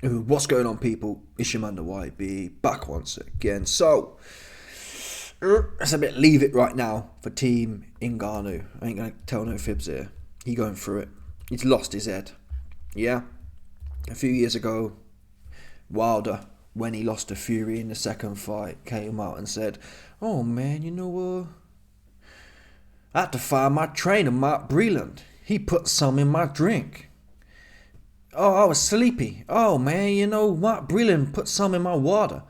What's going on, people? It's your man, the YB, back once again. So, let's a bit leave it right now for Team Ngannou. I ain't gonna tell no fibs here. He going through it. He's lost his head. Yeah? A few years ago, Wilder, when he lost to Fury in the second fight, came out and said, "Oh man, I had to fire my trainer, Mark Breland. He put some in my drink. Oh, I was sleepy. Oh man, Mark Breland put some in my water."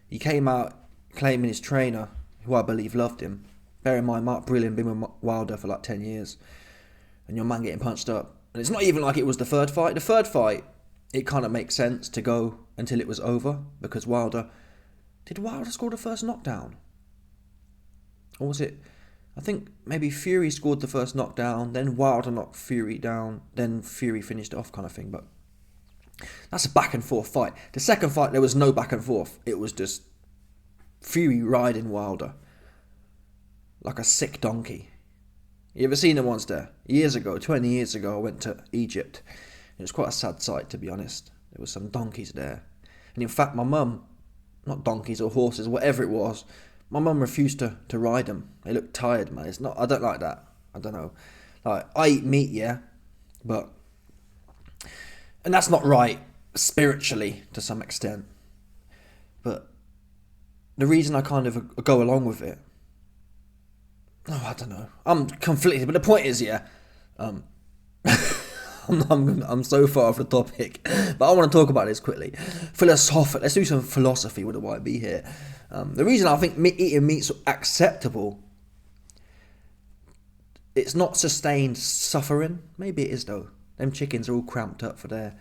He came out claiming his trainer, who I believe loved him. Bear in mind, Mark Breland been with Wilder for like 10 years. And your man getting punched up. And it's not even like it was the third fight. The third fight, it kind of makes sense to go until it was over. Because did Wilder score the first knockdown? Or was it, I think maybe Fury scored the first knockdown, then Wilder knocked Fury down, then Fury finished it off kind of thing. But that's a back and forth fight. The second fight, there was no back and forth. It was just Fury riding Wilder like a sick donkey. You ever seen it once there? Years ago, 20 years ago, I went to Egypt. It was quite a sad sight, to be honest. There was some donkeys there. And in fact, my mum, not donkeys or horses, whatever it was, my mum refused to ride them. They looked tired, man. I don't like that. I don't know. Like, I eat meat, yeah, and that's not right spiritually to some extent. But the reason I kind of go along with it, I don't know. I'm conflicted, but the point is, yeah, I'm so far off the topic, but I want to talk about this quickly. Philosophical. Let's do some philosophy with the YB here. The reason I think eating meat's acceptable, it's not sustained suffering. Maybe it is though. Them chickens are all cramped up for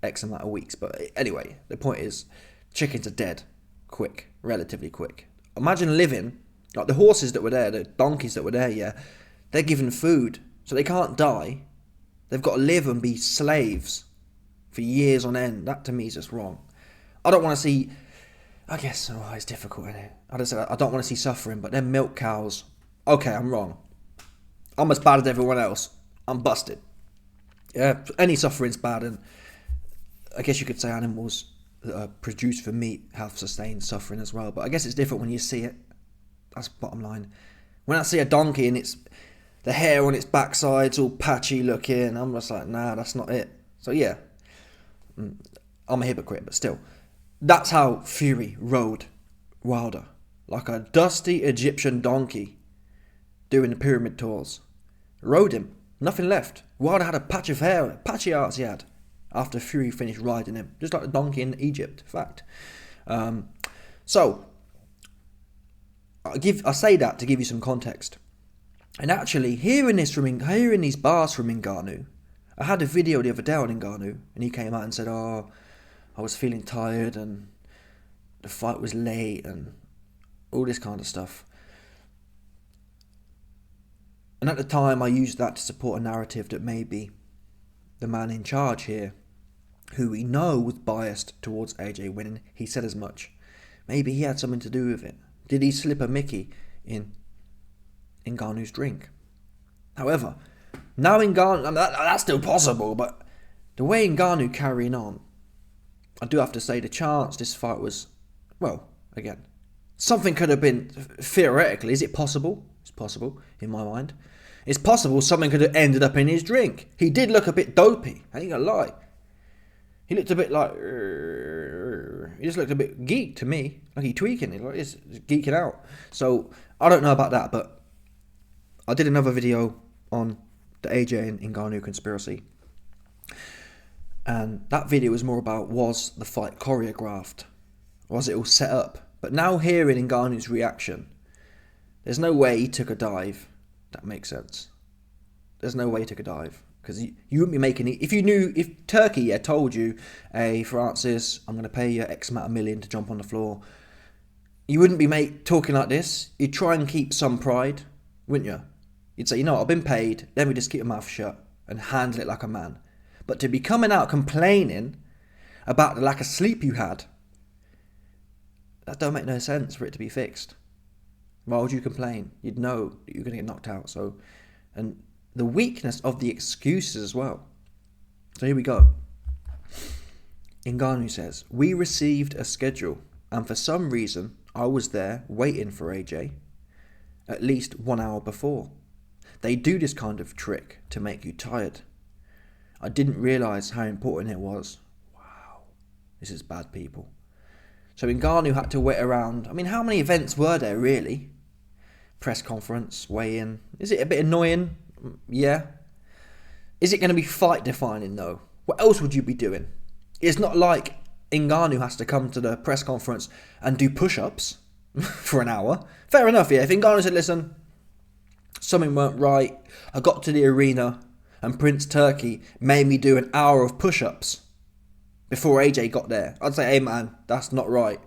X amount of weeks. But anyway, the point is, chickens are dead quick, relatively quick. Imagine living like the horses that were there, the donkeys that were there. Yeah, they're given food, so they can't die. They've got to live and be slaves for years on end. That to me is just wrong. I don't want to see. I guess it's difficult, isn't it? I don't want to see suffering, but they're milk cows. Okay, I'm wrong. I'm as bad as everyone else. I'm busted. Yeah, any suffering's bad, and I guess you could say animals that are produced for meat have sustained suffering as well. But I guess it's different when you see it. That's bottom line. When I see a donkey and it's the hair on its backside's all patchy looking, I'm just like, nah, that's not it. So yeah, I'm a hypocrite, but still. That's how Fury rode Wilder. Like a dusty Egyptian donkey doing the pyramid tours. Rode him. Nothing left. Wilder had a patch of hair, patchy arse he had, after Fury finished riding him. Just like the donkey in Egypt, fact. So, I say that to give you some context. And actually, hearing these bars from Ngannou, I had a video the other day on Ngannou, and he came out and said, "Oh, I was feeling tired, and the fight was late, and all this kind of stuff." And at the time, I used that to support a narrative that maybe the man in charge here, who we know was biased towards AJ winning, he said as much. Maybe he had something to do with it. Did he slip a Mickey in Ngannou's drink? However, now Ngannou, that's still possible, but the way Ngannou carrying on, I do have to say the chance this fight was, well, again, something could have been, theoretically, is it possible? It's possible, in my mind. It's possible something could have ended up in his drink. He did look a bit dopey, I ain't gonna lie. He looked a bit like, he just looked a bit geek to me, like he tweaking, he's geeking out. So, I don't know about that, but I did another video on the AJ and Ngannou conspiracy. And that video was more about, was the fight choreographed? Was it all set up? But now hearing Ngannou's reaction, there's no way he took a dive. That makes sense. There's no way he took a dive. Because you wouldn't be making it. If Turkey had told you, "Hey, Francis, I'm going to pay you X amount of million to jump on the floor," you wouldn't be talking like this. You'd try and keep some pride, wouldn't you? You'd say, I've been paid, let me just keep my mouth shut and handle it like a man. But to be coming out complaining about the lack of sleep you had, that don't make no sense for it to be fixed. Why would you complain? You'd know that you're going to get knocked out. So, and the weakness of the excuses as well. So here we go. Ngannou says, "We received a schedule, and for some reason I was there waiting for AJ at least 1 hour before. They do this kind of trick to make you tired. I didn't realise how important it was." Wow, this is bad, people. So Ngannou had to wait around. I mean, how many events were there really? Press conference, weigh-in. Is it a bit annoying? Yeah. Is it going to be fight defining though? What else would you be doing? It's not like Ngannou has to come to the press conference and do push-ups for an hour. Fair enough, yeah. If Ngannou said, "Listen, something weren't right. I got to the arena and Prince Turki made me do an hour of push-ups before AJ got there," I'd say, "Hey man, that's not right.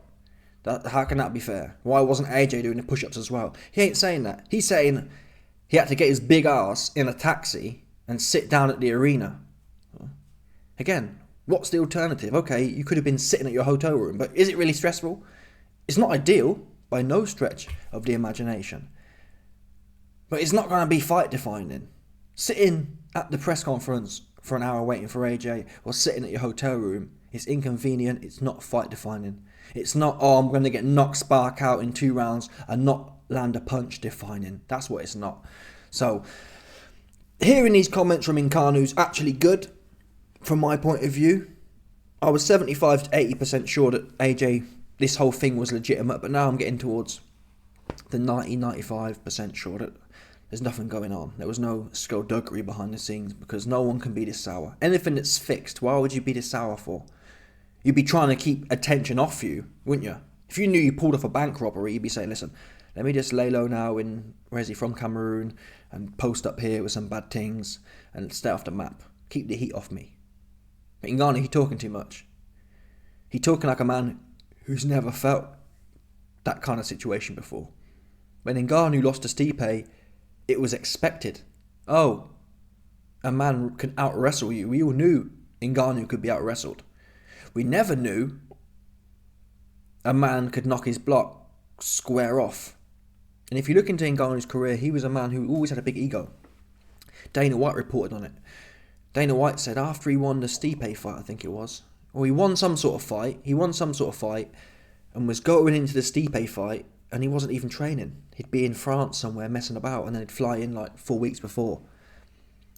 How can that be fair? Why wasn't AJ doing the push-ups as well?" He ain't saying that. He's saying he had to get his big ass in a taxi and sit down at the arena. Again, what's the alternative? Okay, you could have been sitting at your hotel room, but is it really stressful? It's not ideal by no stretch of the imagination. But it's not going to be fight defining. Sitting at the press conference for an hour waiting for AJ or sitting at your hotel room, it's inconvenient, it's not fight defining. It's not, "Oh, I'm going to get knocked spark out in 2 rounds and not land a punch" defining. That's what it's not. So, hearing these comments from Ngannou's actually good from my point of view. I was 75 to 80% sure that AJ, this whole thing was legitimate, but now I'm getting towards the 90-95% sure that there's nothing going on. There was no skullduggery behind the scenes, because no one can be this sour. Anything that's fixed, why would you be this sour for? You'd be trying to keep attention off you, wouldn't you? If you knew you pulled off a bank robbery, you'd be saying, "Listen, let me just lay low now in, where's he from, Cameroon, and post up here with some bad things and stay off the map. Keep the heat off me." But Ngannou, he talking too much. He talking like a man who's never felt that kind of situation before. When Ngannou lost to Stipe, it was expected. Oh, a man can out-wrestle you. We all knew Ngannou could be out-wrestled. We never knew a man could knock his block square off. And if you look into Ngannou's career, he was a man who always had a big ego. Dana White reported on it. Dana White said after he won the Stipe fight, I think it was, or he won some sort of fight, and was going into the Stipe fight, and he wasn't even training. He'd be in France somewhere messing about, and then he'd fly in like 4 weeks before.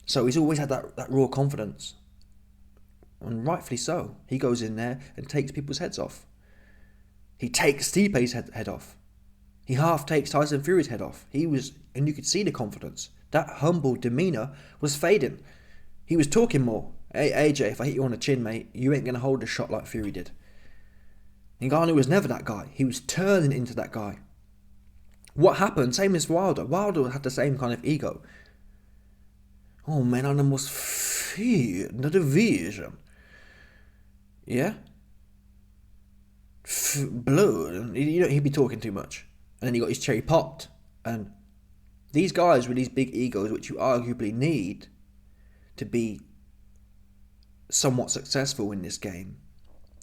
So he's always had that raw confidence. And rightfully so. He goes in there and takes people's heads off. He takes Stipe's head off. He half takes Tyson Fury's head off. And you could see the confidence. That humble demeanour was fading. He was talking more. "Hey, AJ, if I hit you on the chin, mate, you ain't going to hold a shot like Fury did." Ngannou was never that guy. He was turning into that guy. What happened? Same as Wilder. Wilder had the same kind of ego. "Oh man, han måste finna division." Yeah? Blood. He'd be talking too much. And then he got his cherry popped. And these guys with these big egos, which you arguably need to be somewhat successful in this game,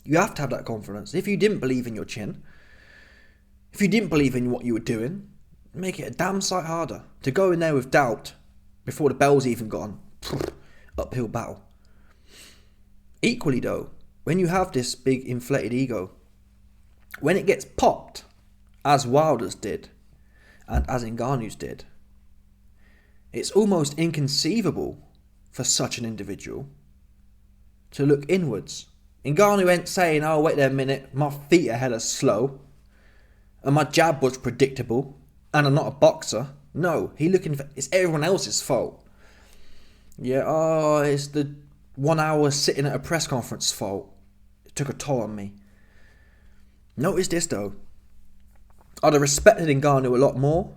you have to have that confidence. If you didn't believe in your chin, if you didn't believe in what you were doing, make it a damn sight harder. To go in there with doubt before the bell's even gone, uphill battle. Equally though, when you have this big inflated ego, when it gets popped, as Wilder's did, and as Ngannou's did, it's almost inconceivable for such an individual to look inwards. Ngannou ain't saying, "Oh, wait there a minute, my feet are hella slow, and my jab was predictable, and I'm not a boxer." No, it's everyone else's fault. Yeah, oh, it's the 1 hour sitting at a press conference fault. It took a toll on me. Notice this though. I'd have respected Ngannou a lot more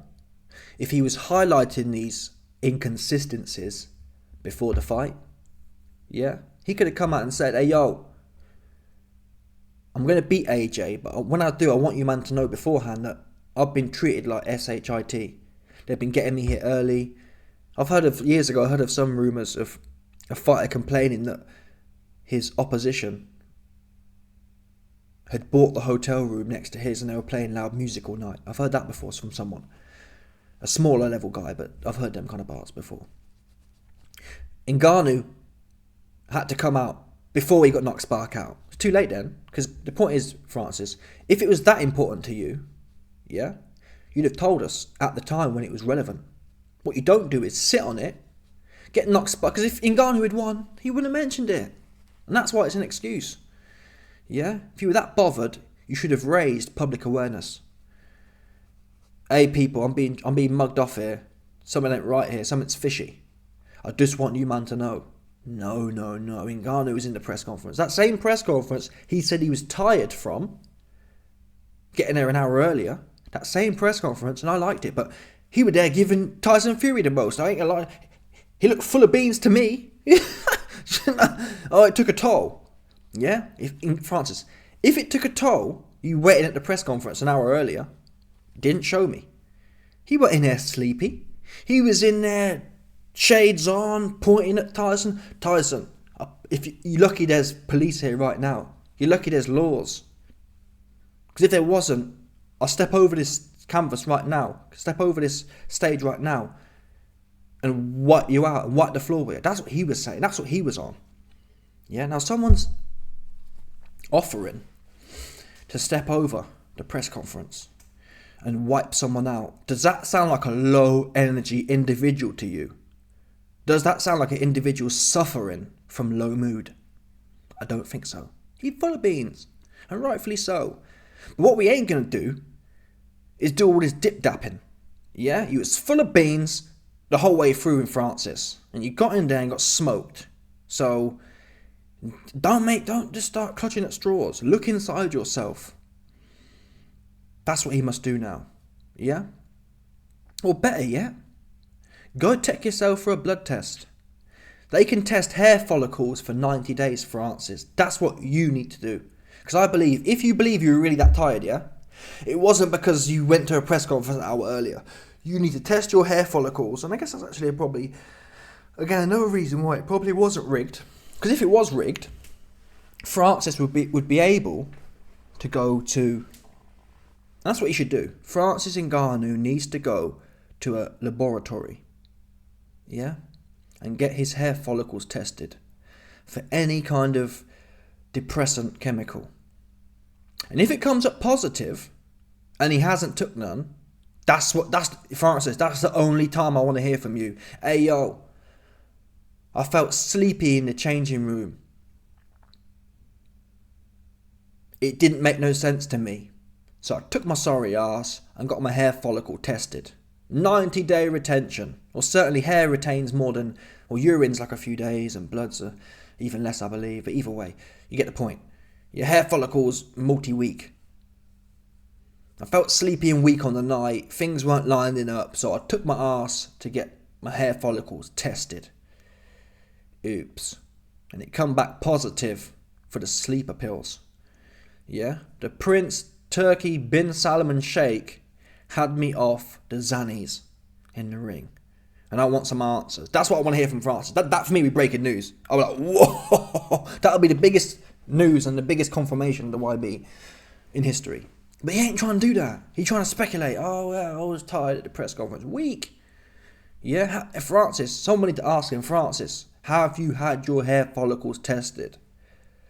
if he was highlighting these inconsistencies before the fight. Yeah, he could have come out and said, "Hey yo, I'm going to beat AJ, but when I do, I want you man to know beforehand that I've been treated like SHIT. They've been getting me here early. Years ago, I heard of some rumours of a fighter complaining that his opposition had bought the hotel room next to his and they were playing loud music all night. I've heard that before from someone. A smaller level guy, but I've heard them kind of bars before. Ngannou had to come out before he got knocked spark out. It's too late then, because the point is, Francis, if it was that important to you, yeah, you'd have told us at the time when it was relevant. What you don't do is sit on it, get knocked spark, because if Ngannou had won, he wouldn't have mentioned it. And that's why it's an excuse. Yeah? If you were that bothered, you should have raised public awareness. Hey people, I'm being mugged off here. Something ain't right here, something's fishy. I just want you man to know. No. Ngannou was in the press conference. That same press conference he said he was tired from, getting there an hour earlier. That same press conference, and I liked it, but he was there giving Tyson Fury the most. I ain't gonna lie. He looked full of beans to me. Oh, it took a toll. Yeah? Francis, if it took a toll, you waited at the press conference an hour earlier, didn't show me. He wasn't in there sleepy. He was in there, shades on, pointing at Tyson. Tyson, you're lucky there's police here right now. You're lucky there's laws. Because if there wasn't, I'll step over this canvas right now, step over this stage right now, and wipe you out and wipe the floor with it. That's what he was saying. That's what he was on. Yeah, now someone's offering to step over the press conference and wipe someone out. Does that sound like a low energy individual to you? Does that sound like an individual suffering from low mood? I don't think so. He's full of beans, and rightfully so. But what we ain't going to do is do all this dip-dapping. Yeah? You was full of beans the whole way through in Francis, and you got in there and got smoked. So don't just start clutching at straws. Look inside yourself. That's what he must do now. Yeah? Or better yet, go take yourself for a blood test. They can test hair follicles for 90 days, Francis. That's what you need to do. Because I believe, if you believe you were really that tired, yeah? It wasn't because you went to a press conference an hour earlier. You need to test your hair follicles. And I guess that's actually probably, again, another reason why it probably wasn't rigged. Because if it was rigged, Francis would be able to go to... That's what he should do. Francis Ngannou needs to go to a laboratory. Yeah? And get his hair follicles tested for any kind of depressant chemical. And if it comes up positive and he hasn't took none, Francis, that's the only time I want to hear from you. Hey yo, I felt sleepy in the changing room. It didn't make no sense to me. So I took my sorry ass and got my hair follicle tested. 90-day retention. Or certainly hair retains more than... Or urine's like a few days and blood's even less, I believe. But either way, you get the point. Your hair follicle's multi-week. I felt sleepy and weak on the night. Things weren't lining up. So I took my ass to get my hair follicles tested. Oops. And it come back positive for the sleeper pills. Yeah? The Prince Turki bin Salman Sheikh had me off the Zannies in the ring. And I want some answers. That's what I want to hear from Francis. That for me would be breaking news. I was like, whoa! That'll be the biggest news and the biggest confirmation of the YB in history. But he ain't trying to do that. He's trying to speculate. Oh, well, I was tired at the press conference. Weak. Yeah? Francis, someone need to ask him, Francis, have you had your hair follicles tested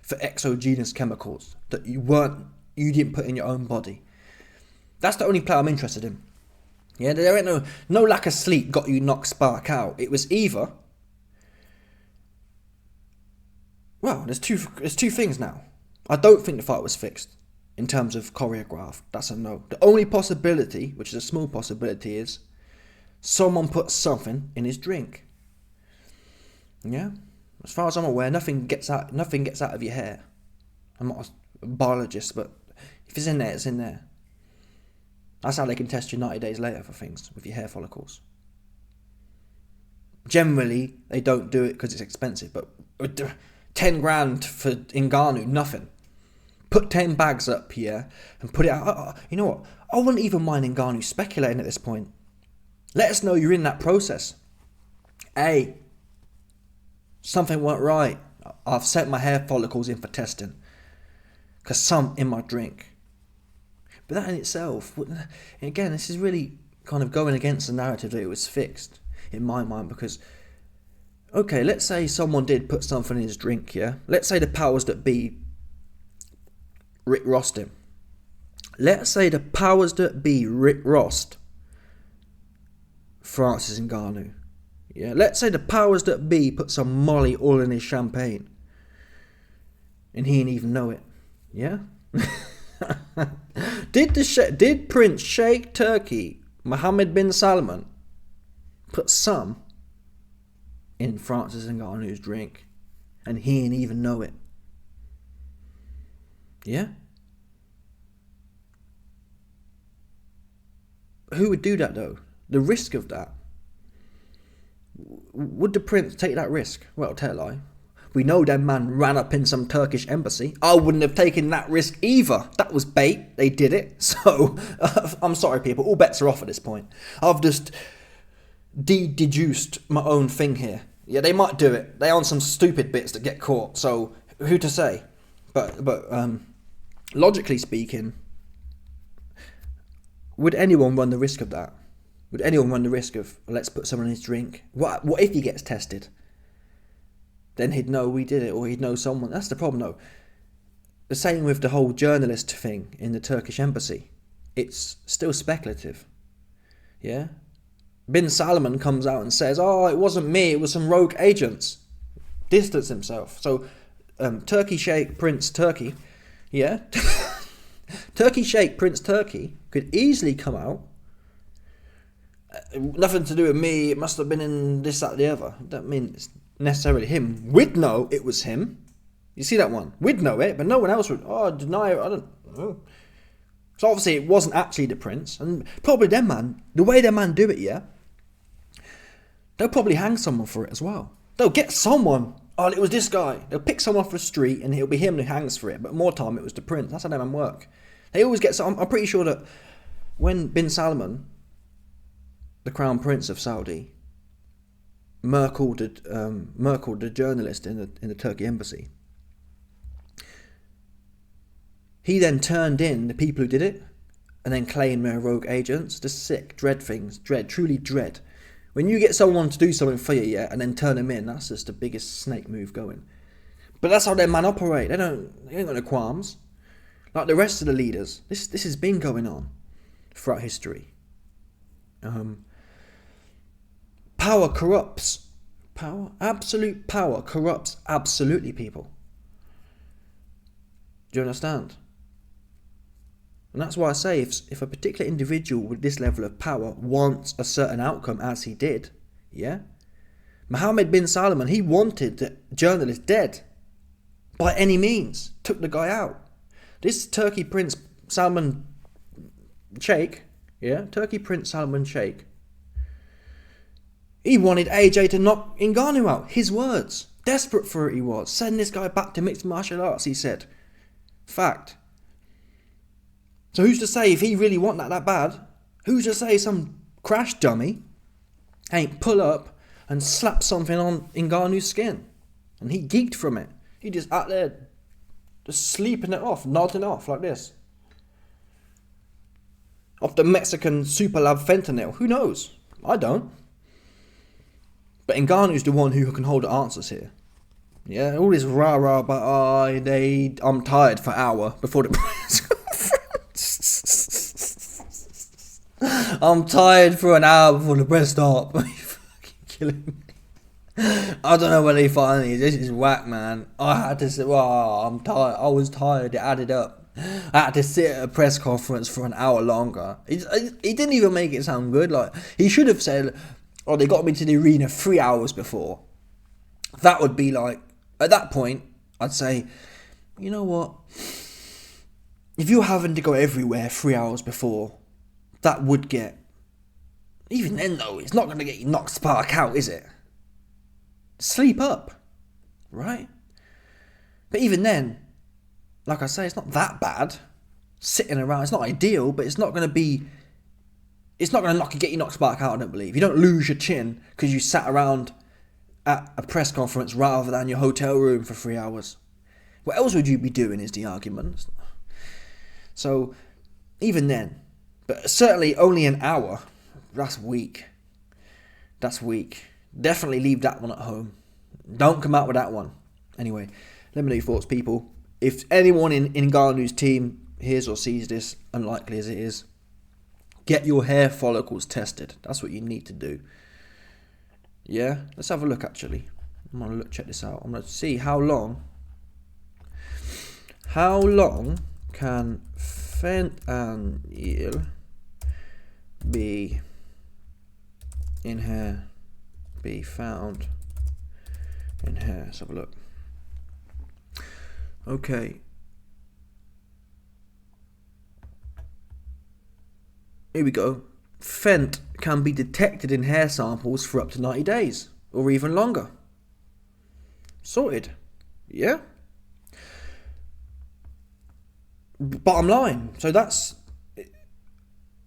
for exogenous chemicals that you didn't put in your own body? That's the only player I'm interested in. Yeah, there ain't no lack of sleep got you knocked spark out. It was either... Well, there's two things now. I don't think the fight was fixed in terms of choreographed. That's a no. The only possibility, which is a small possibility, is someone put something in his drink. Yeah? As far as I'm aware, nothing gets out of your hair. I'm not a biologist, but if it's in there, it's in there. That's how they can test you 90 days later for things with your hair follicles. Generally, they don't do it because it's expensive, but 10 grand for Ngannou, nothing. Put 10 bags up here and put it out. You know what? I wouldn't even mind Ngannou speculating at this point. Let us know you're in that process. Hey, something went right. I've sent my hair follicles in for testing because some in my drink. But that in itself, again, this is really kind of going against the narrative that it was fixed, in my mind, because Okay, let's say someone did put something in his drink, yeah? Let's say the powers that be Rick Rossed him. Let's say the powers that be Rick Rossed Francis Ngannou. Yeah, let's say the powers that be put some Molly all in his champagne. And he didn't even know it. Yeah? Did Prince Sheikh Turkey Mohammed bin Salman put some in Francis Ngannou's drink and he didn't even know it? Yeah? Who would do that though? The risk of that. Would the prince take that risk? Well, tell I. We know that man ran up in some Turkish embassy. I wouldn't have taken that risk either. That was bait. They did it. So, I'm sorry people. All bets are off at this point. I've just deduced my own thing here. Yeah, they might do it. They on some stupid bits that get caught. So, who to say? But logically speaking, would anyone run the risk of that? Would anyone run the risk of, let's put someone in his drink? What if he gets tested? Then he'd know we did it, or he'd know someone. That's the problem, though. The same with the whole journalist thing in the Turkish embassy. It's still speculative. Yeah? Bin Salman comes out and says, oh, it wasn't me, it was some rogue agents. Distance himself. So, Turkey Sheikh Prince Turkey, yeah? Turkey Sheikh Prince Turkey could easily come out. Nothing to do with me, it must have been in this, that, the other. That means necessarily him. We'd know it was him. You see that one? We'd know it, but no one else would. Oh, deny it. I don't know. So obviously it wasn't actually the prince, and probably them man, the way them man do it, yeah, they'll probably hang someone for it as well. They'll get someone. Oh, it was this guy. They'll pick someone off the street, and it'll be him who hangs for it. But more time, it was the prince. That's how them man work. They always get some. I'm pretty sure that when Bin Salman, the crown prince of Saudi, Merkel, the journalist in the Turkey embassy, he then turned in the people who did it, and then claimed they're rogue agents. The sick, dread things, truly dread. When you get someone to do something for you, yeah, and then turn them in, that's just the biggest snake move going. But that's how their man operate. They ain't got no qualms. Like the rest of the leaders, this has been going on throughout history. Power corrupts. Absolute power corrupts absolutely, people. Do you understand? And that's why I say if a particular individual with this level of power wants a certain outcome, as he did, yeah? Mohammed bin Salman, he wanted the journalist dead. By any means. Took the guy out. This Turkey Prince Salman Sheikh, yeah? Turkey Prince Salman Sheikh, he wanted AJ to knock Ngannou out. His words. Desperate for it he was. Send this guy back to mixed martial arts, he said. Fact. So who's to say if he really want that bad, who's to say some crash dummy ain't pull up and slap something on Ngannou's skin? And he geeked from it. He just out there, just sleeping it off, nodding off like this. Off the Mexican super lab fentanyl. Who knows? I don't. But Ngannou's the one who can hold the answers here. Yeah, all this rah-rah about, I'm tired for an hour before the press conference. I'm tired for an hour before the press start. You're fucking killing me. I don't know whether they find me. This is whack, man. I had to say, I'm tired. I was tired. It added up. I had to sit at a press conference for an hour longer. He didn't even make it sound good. Like, he should have said, they got me to the arena 3 hours before. That would be like, at that point, I'd say, you know what? If you're having to go everywhere 3 hours before, that would get... Even then, though, it's not going to get you knocked spark out, is it? Sleep up, right? But even then, like I say, it's not that bad. Sitting around, it's not ideal, but it's not going to be... It's not going to get you knocked spark out, I don't believe. You don't lose your chin because you sat around at a press conference rather than your hotel room for 3 hours. What else would you be doing is the argument. So, even then, but certainly only an hour, that's weak. That's weak. Definitely leave that one at home. Don't come out with that one. Anyway, let me know your thoughts, people. If anyone in Ngannou's team hears or sees this, unlikely as it is, get your hair follicles tested. That's what you need to do. Yeah, let's have a look actually. I'm gonna check this out. I'm gonna see how long can fentanyl be found in hair. Let's have a look. Okay. Here we go. Fent can be detected in hair samples for up to 90 days or even longer. Sorted. Yeah? Bottom line. So that's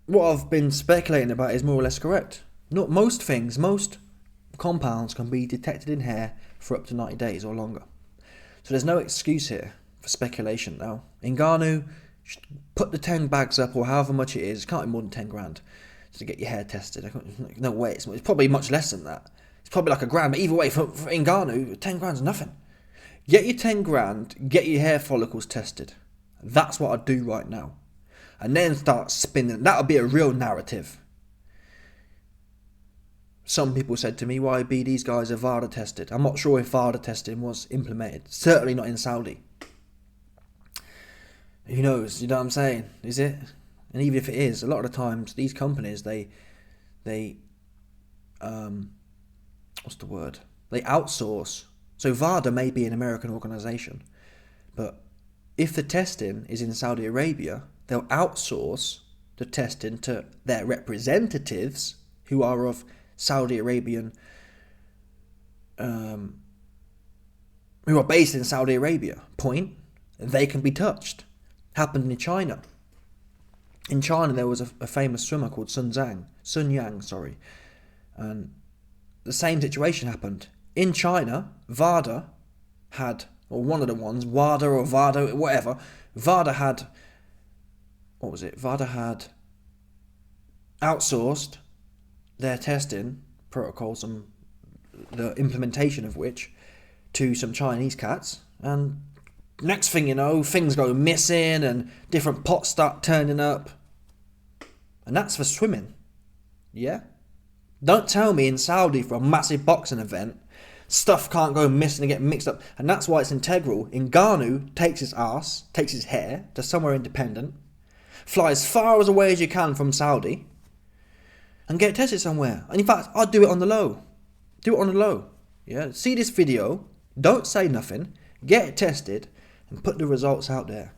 what I've been speculating about is more or less correct. Not most things, most compounds can be detected in hair for up to 90 days or longer. So there's no excuse here for speculation now. Ngannou should put the 10 bags up or however much it is. It can't be more than 10 grand to get your hair tested. No way. It's probably much less than that. It's probably like $1,000. But either way, for Ngannou, 10 grand's nothing. Get your 10 grand, get your hair follicles tested. That's what I'd do right now. And then start spinning. That would be a real narrative. Some people said to me, why be these guys are VADA tested? I'm not sure if VADA testing was implemented. Certainly not in Saudi. Who knows? You know what I'm saying? Is it? And even if it is, a lot of the times these companies, they what's the word? They outsource. So VADA may be an American organization, but if the testing is in Saudi Arabia, they'll outsource the testing to their representatives who are of Saudi Arabian, who are based in Saudi Arabia. Point. They can be touched. Happened in China. In China, there was a famous swimmer called Sun Yang, and the same situation happened. In China, VADA had, or one of the ones, WADA or VADA, whatever, VADA had outsourced their testing protocols and the implementation of which to some Chinese cats, and next thing you know, things go missing and different pots start turning up. And that's for swimming. Yeah? Don't tell me in Saudi for a massive boxing event, stuff can't go missing and get mixed up. And that's why it's integral. Ngannou takes his hair to somewhere independent, fly as far away as you can from Saudi, and get it tested somewhere. And in fact, I'd do it on the low. Do it on the low. Yeah? See this video, don't say nothing, get it tested, and put the results out there.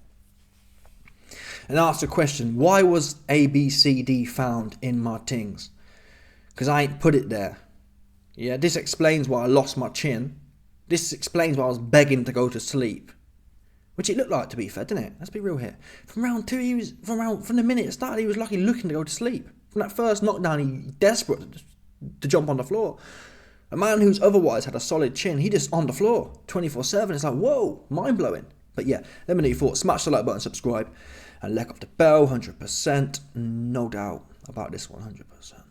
And ask the question, why was ABCD found in my tings? Because I ain't put it there. Yeah, this explains why I lost my chin. This explains why I was begging to go to sleep. Which it looked like, to be fair, didn't it? Let's be real here. From round two, from the minute it started, he was lucky looking to go to sleep. From that first knockdown, he desperate to jump on the floor. A man who's otherwise had a solid chin, he just on the floor, 24/7. It's like, whoa, mind-blowing. But yeah, let me know your thoughts. Smash the like button, subscribe, and let off the bell, 100%. No doubt about this 100%.